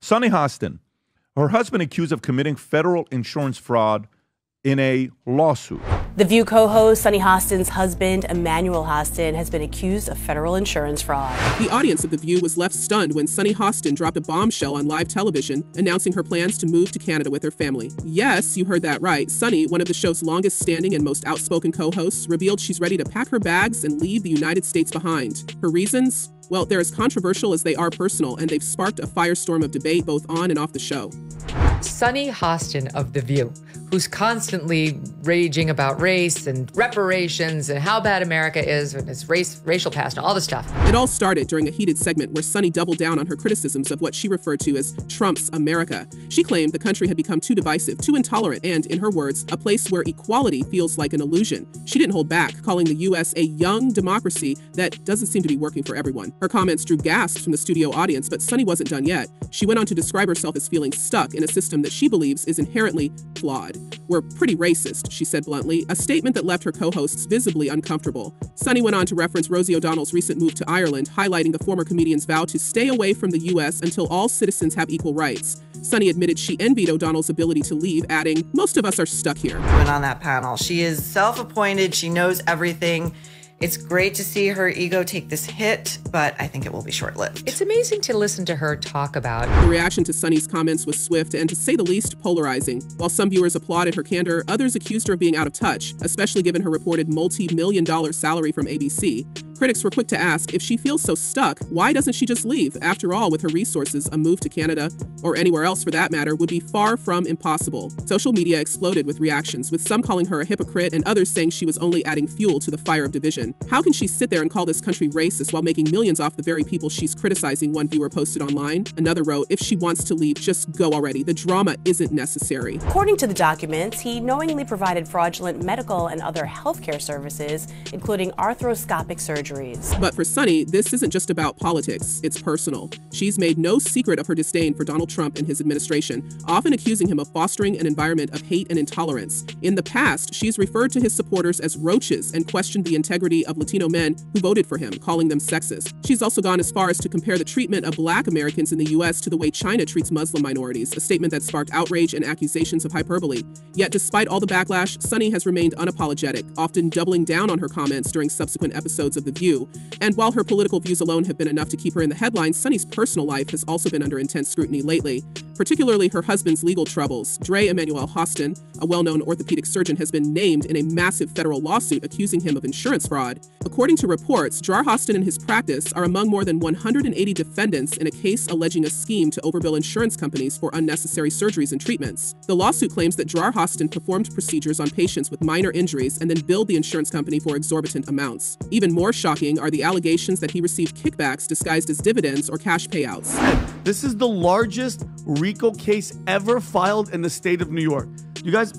Sunny Hostin, her husband accused of committing federal insurance fraud in a lawsuit. The View co-host Sunny Hostin's husband, Emmanuel Hostin, has been accused of federal insurance fraud. The audience of The View was left stunned when Sunny Hostin dropped a bombshell on live television, announcing her plans to move to Canada with her family. Yes, you heard that right. Sunny, one of the show's longest-standing and most outspoken co-hosts, revealed she's ready to pack her bags and leave the United States behind. Her reasons? Well, they're as controversial as they are personal, and they've sparked a firestorm of debate both on and off the show. Sunny Hostin of The View, who's constantly raging about race and reparations and how bad America is and its racial past and all this stuff. It all started during a heated segment where Sunny doubled down on her criticisms of what she referred to as Trump's America. She claimed the country had become too divisive, too intolerant, and, in her words, a place where equality feels like an illusion. She didn't hold back, calling the U.S. a young democracy that doesn't seem to be working for everyone. Her comments drew gasps from the studio audience, but Sunny wasn't done yet. She went on to describe herself as feeling stuck in a system that she believes is inherently flawed. "We're pretty racist," she said bluntly, a statement that left her co-hosts visibly uncomfortable. Sunny went on to reference Rosie O'Donnell's recent move to Ireland, highlighting the former comedian's vow to stay away from the U.S. until all citizens have equal rights. Sunny admitted she envied O'Donnell's ability to leave, adding, "Most of us are stuck here." Went on that panel. She is self-appointed. She knows everything. It's great to see her ego take this hit, but I think it will be short-lived. It's amazing to listen to her talk about. The reaction to Sunny's comments was swift and, to say the least, polarizing. While some viewers applauded her candor, others accused her of being out of touch, especially given her reported multi-million-dollar salary from ABC. Critics were quick to ask, if she feels so stuck, why doesn't she just leave? After all, with her resources, a move to Canada, or anywhere else for that matter, would be far from impossible. Social media exploded with reactions, with some calling her a hypocrite and others saying she was only adding fuel to the fire of division. How can she sit there and call this country racist while making millions off the very people she's criticizing, one viewer posted online. Another wrote, if she wants to leave, just go already. The drama isn't necessary. According to the documents, he knowingly provided fraudulent medical and other healthcare services, including arthroscopic surgeries. But for Sunny, this isn't just about politics, it's personal. She's made no secret of her disdain for Donald Trump and his administration, often accusing him of fostering an environment of hate and intolerance. In the past, she's referred to his supporters as roaches and questioned the integrity of Latino men who voted for him, calling them sexist. She's also gone as far as to compare the treatment of Black Americans in the U.S. to the way China treats Muslim minorities, a statement that sparked outrage and accusations of hyperbole. Yet despite all the backlash, Sunny has remained unapologetic, often doubling down on her comments during subsequent episodes of The View. And while her political views alone have been enough to keep her in the headlines, Sunny's personal life has also been under intense scrutiny lately, particularly her husband's legal troubles. Emmanuel Hostin, a well-known orthopedic surgeon, has been named in a massive federal lawsuit accusing him of insurance fraud. According to reports, Hostin and his practice are among more than 180 defendants in a case alleging a scheme to overbill insurance companies for unnecessary surgeries and treatments. The lawsuit claims that Hostin performed procedures on patients with minor injuries and then billed the insurance company for exorbitant amounts. Even more shocking are the allegations that he received kickbacks disguised as dividends or cash payouts. This is the largest RICO case ever filed in the state of New York. You guys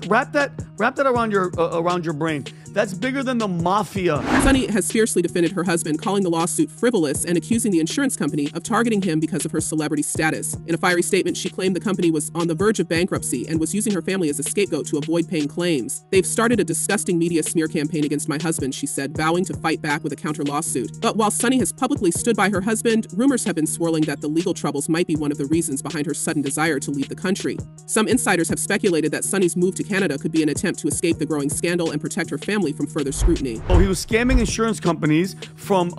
wrap that around your brain. That's bigger than the mafia. Sunny has fiercely defended her husband, calling the lawsuit frivolous and accusing the insurance company of targeting him because of her celebrity status. In a fiery statement, she claimed the company was on the verge of bankruptcy and was using her family as a scapegoat to avoid paying claims. "They've started a disgusting media smear campaign against my husband," she said, vowing to fight back with a counter lawsuit. But while Sunny has publicly stood by her husband, rumors have been swirling that the legal troubles might be one of the reasons behind her sudden desire to leave the country. Some insiders have speculated that Sunny's move to Canada could be an attempt to escape the growing scandal and protect her family from further scrutiny. Oh, he was scamming insurance companies from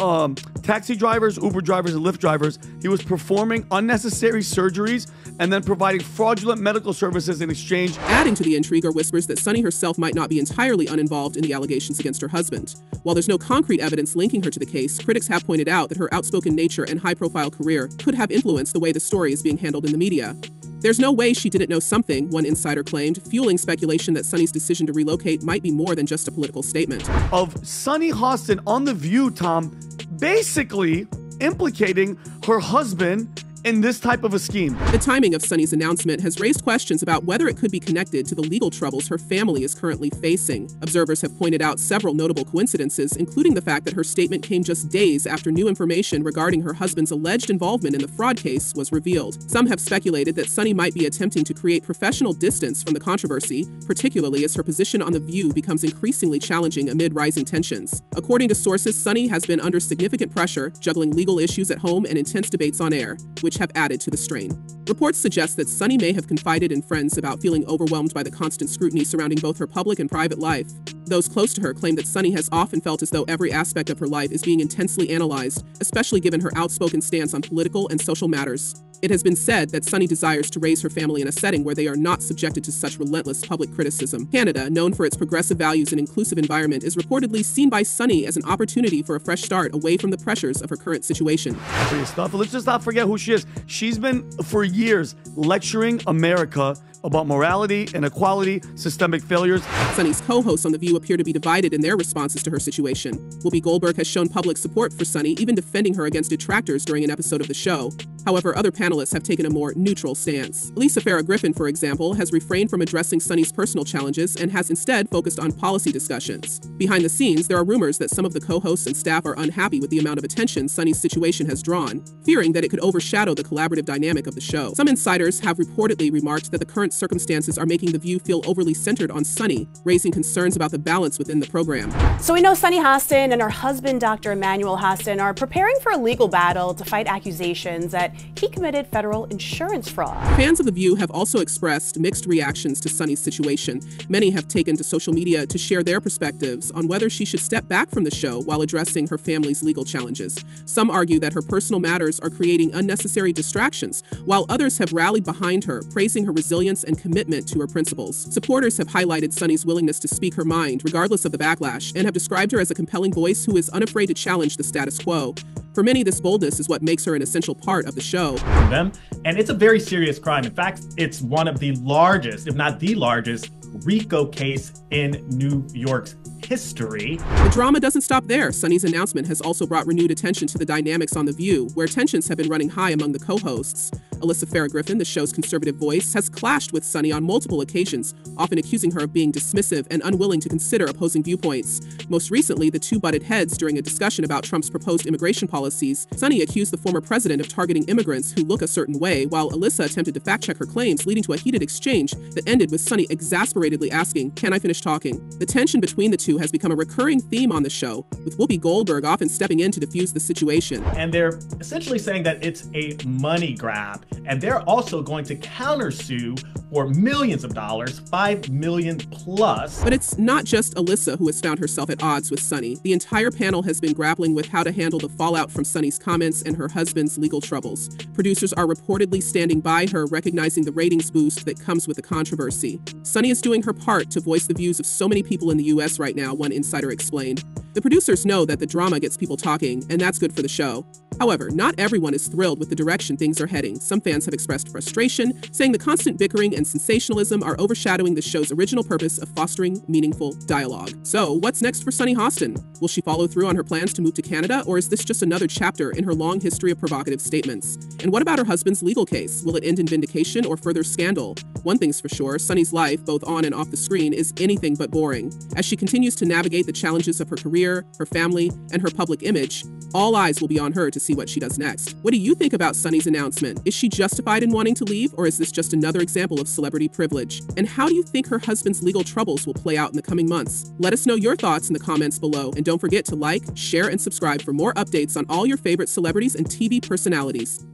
taxi drivers, Uber drivers, and Lyft drivers. He was performing unnecessary surgeries and then providing fraudulent medical services in exchange. Adding to the intrigue are whispers that Sunny herself might not be entirely uninvolved in the allegations against her husband. While there's no concrete evidence linking her to the case, critics have pointed out that her outspoken nature and high-profile career could have influenced the way the story is being handled in the media. There's no way she didn't know something, one insider claimed, fueling speculation that Sunny's decision to relocate might be more than just a political statement. Of Sunny Hostin on The View, Tom, basically implicating her husband in this type of a scheme. The timing of Sunny's announcement has raised questions about whether it could be connected to the legal troubles her family is currently facing. Observers have pointed out several notable coincidences, including the fact that her statement came just days after new information regarding her husband's alleged involvement in the fraud case was revealed. Some have speculated that Sunny might be attempting to create professional distance from the controversy, particularly as her position on The View becomes increasingly challenging amid rising tensions. According to sources, Sunny has been under significant pressure, juggling legal issues at home and intense debates on air, which which have added to the strain. Reports suggest that Sunny may have confided in friends about feeling overwhelmed by the constant scrutiny surrounding both her public and private life. Those close to her claim that Sunny has often felt as though every aspect of her life is being intensely analyzed, especially given her outspoken stance on political and social matters. It has been said that Sunny desires to raise her family in a setting where they are not subjected to such relentless public criticism. Canada, known for its progressive values and inclusive environment, is reportedly seen by Sunny as an opportunity for a fresh start away from the pressures of her current situation. Stuff. Let's just not forget who she is. She's been, for years, lecturing America about morality, inequality, systemic failures. Sunny's co-hosts on The View appear to be divided in their responses to her situation. Whoopi Goldberg has shown public support for Sunny, even defending her against detractors during an episode of the show. However, other panelists have taken a more neutral stance. Lisa Farrah Griffin, for example, has refrained from addressing Sunny's personal challenges and has instead focused on policy discussions. Behind the scenes, there are rumors that some of the co-hosts and staff are unhappy with the amount of attention Sunny's situation has drawn, fearing that it could overshadow the collaborative dynamic of the show. Some insiders have reportedly remarked that the current circumstances are making The View feel overly centered on Sunny, raising concerns about the balance within the program. So we know Sunny Hostin and her husband, Dr. Emmanuel Hostin, are preparing for a legal battle to fight accusations that he committed federal insurance fraud. Fans of The View have also expressed mixed reactions to Sunny's situation. Many have taken to social media to share their perspectives on whether she should step back from the show while addressing her family's legal challenges. Some argue that her personal matters are creating unnecessary distractions, while others have rallied behind her, praising her resilience and commitment to her principles. Supporters have highlighted Sunny's willingness to speak her mind, regardless of the backlash, and have described her as a compelling voice who is unafraid to challenge the status quo. For many, this boldness is what makes her an essential part of the show. And it's a very serious crime. In fact, it's one of the largest, if not the largest, RICO case in New York's history. The drama doesn't stop there. Sunny's announcement has also brought renewed attention to the dynamics on The View, where tensions have been running high among the co-hosts. Alyssa Farrah Griffin, the show's conservative voice, has clashed with Sunny on multiple occasions, often accusing her of being dismissive and unwilling to consider opposing viewpoints. Most recently, the two butted heads during a discussion about Trump's proposed immigration policies. Sunny accused the former president of targeting immigrants who look a certain way, while Alyssa attempted to fact-check her claims, leading to a heated exchange that ended with Sunny exasperatedly asking, "Can I finish talking?" The tension between the two has become a recurring theme on the show, with Whoopi Goldberg often stepping in to diffuse the situation. And they're essentially saying that it's a money grab, and they're also going to countersue for millions of dollars, $5 million plus. But it's not just Alyssa who has found herself at odds with Sunny. The entire panel has been grappling with how to handle the fallout from Sunny's comments and her husband's legal troubles. Producers are reportedly standing by her, recognizing the ratings boost that comes with the controversy. Sunny is doing her part to voice the views of so many people in the US right now, one insider explained. The producers know that the drama gets people talking, and that's good for the show. However, not everyone is thrilled with the direction things are heading. Some fans have expressed frustration, saying the constant bickering and sensationalism are overshadowing the show's original purpose of fostering meaningful dialogue. So, what's next for Sunny Hostin? Will she follow through on her plans to move to Canada, or is this just another chapter in her long history of provocative statements? And what about her husband's legal case? Will it end in vindication or further scandal? One thing's for sure, Sunny's life, both on and off the screen, is anything but boring. As she continues to navigate the challenges of her career, her family, and her public image, all eyes will be on her to see what she does next. What do you think about Sunny's announcement? Is she justified in wanting to leave, or is this just another example of celebrity privilege? And how do you think her husband's legal troubles will play out in the coming months? Let us know your thoughts in the comments below, and don't forget to like, share, and subscribe for more updates on all your favorite celebrities and TV personalities.